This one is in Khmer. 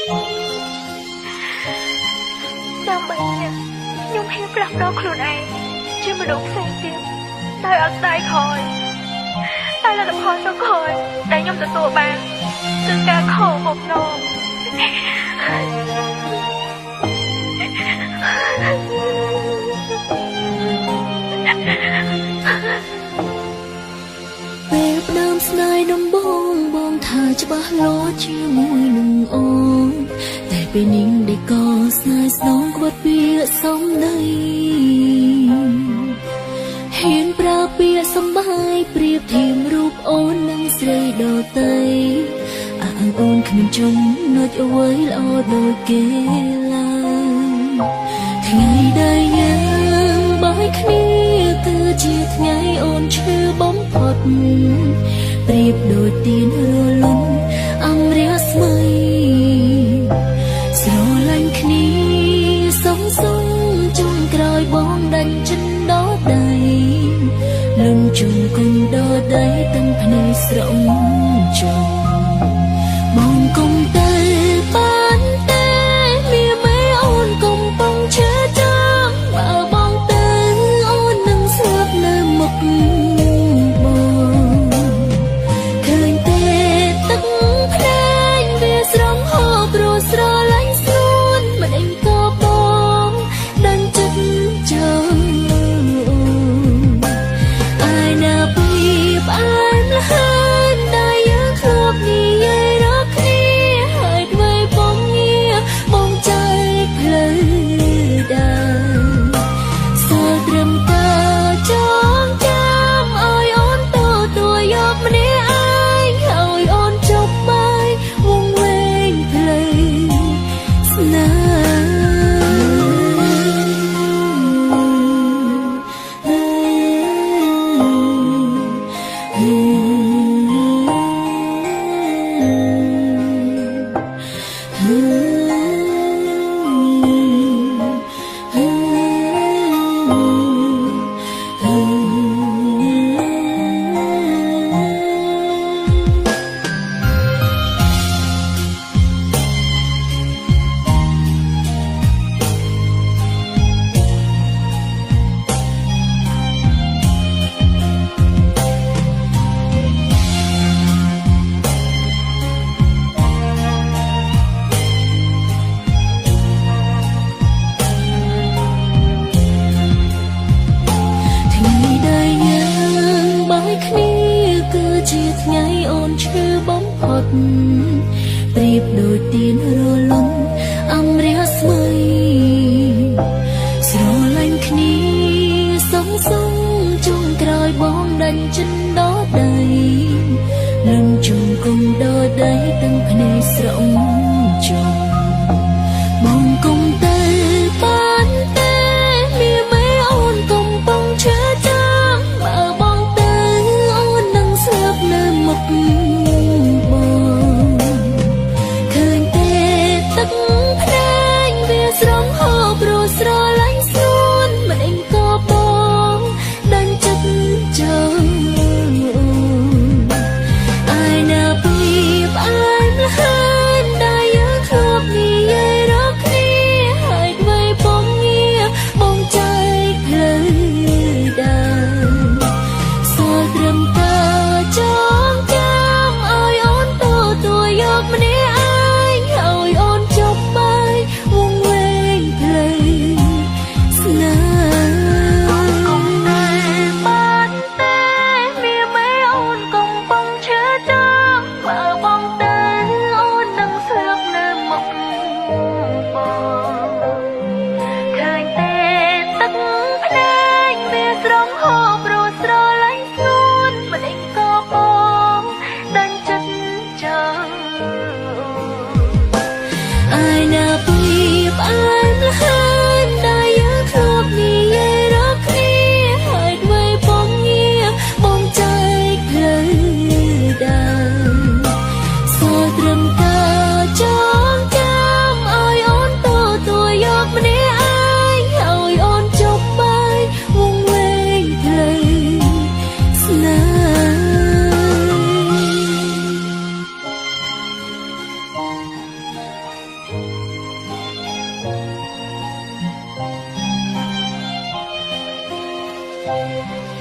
ដើម្បីខ្ញុំហ៊ានផ្លាស់ប្ដូរខ្លួនឯងជាមនុស្សផ្សេងទៀតដោយអត់ស្ដាយក្រោយតែលទ្ធផលចុងក្រោយដែលខ្ញុំទទួលបានគឺការខកបំណងពេលផ្ដើមស្នេហ៍ដំបូងបងថាច្បាស់លាស់ជាមួយនឹងអូនតែពេលនេះដែលក៏ស្នេហ៍ស្នងខ្វាត់ពាក្យសំដីហ៊ានប្រើពាក្យសំបាយប្រៀបធៀបរូបអូននឹងស្រីដទៃអាងអូនគ្មានចំណុចអ្វីល្អដូចគេឡើយថ្ងៃដែលយើងបែកគ្នាគឺជាថ្ងៃអូនឈឺបំផុតប្រៀបដូចទៀនរលុនអមរាស្មីស្រឡាញ់គ្នាសងចុងក្រោយបងដាច់ចិនដល់ដៃលំជុំគុំដល់ដៃទាំងភ្នែកស្រងចុងបងគុំទៅបានទេមានមេអូនកំពុងឈឺចាំបើបងទៅអូននឹងស្លាប់នៅមុខបងឃើញទេទឹកភ្នែកវាស្រងហូរព្រោះស្រឡាញ់ស្រួនមិនអេងក៏បងដឹងចិត្តចាំអាយណាពីផ្អែមលះដែលយើងធ្លាប់និយាយរកគ្នាហើយអ្វីបងងារបងចែកផ្លូវដើរសល់ត្រឹមតែចងចាំឲ្យអូនទូយកម្នាក់ឯងឲ្យអូនចប់បាយវងវែងផ្លូវស្នេជាថ្ងៃអូនឈឺបំផុតប្រៀបដូចទៀនរលុនអមរាស្មីស្រឡាញ់គ្នាសងចុងក្រោយបងដាច់ចិនដល់ដៃលំជុំគុំដល់ដៃទាំងភ្នែកស្រងចុងបងគុំទៅបានទេមានមេអូនកំពុងឈឺចាំបើបងទៅអូននឹងស្លាប់នៅមុខបងឃើញទេទឹកភ្នែកវាស្រងហូរព្រោះស្រឡាញ់ស្រួនមិនអេងក៏បងដាច់ចិត្តចាំអាយណាពីផ្អែមលះដែលយើងធ្លាប់និយាយរកគ្នាហើយអ្វីបងងារបងចែកផ្លូវដើរសល់ត្រឹមតែចងចាំឲ្យអូនទូយកម្នាក់ឯងឲ្យអូនចប់បាយវងវែងផ្លូវស្នេហ៍គុំតែបានទេមានមេអូនកំពុងឈឺចាំបើបងទៅអូននឹងស្លាប់នៅមុខបងឃើញទេទឹកភ្នែកវាស្រងហូរព្រោះស្រឡាញ់ស្រួនមិនអេងក៏បងដាច់ចិត្តចាំអាយណាពីផ្អែមលះដែលយើងធ្លាប់និយាយរកគ្នាហើយអ្វីបងងារបងចែកផ្លូវដើរសល់ត្រឹមតែចងចាំឲ្យអូនទូយកម្នាក់ឯងឲ្យអូនចប់បាយវងវែងផ្លូវស្នេហ៍ ។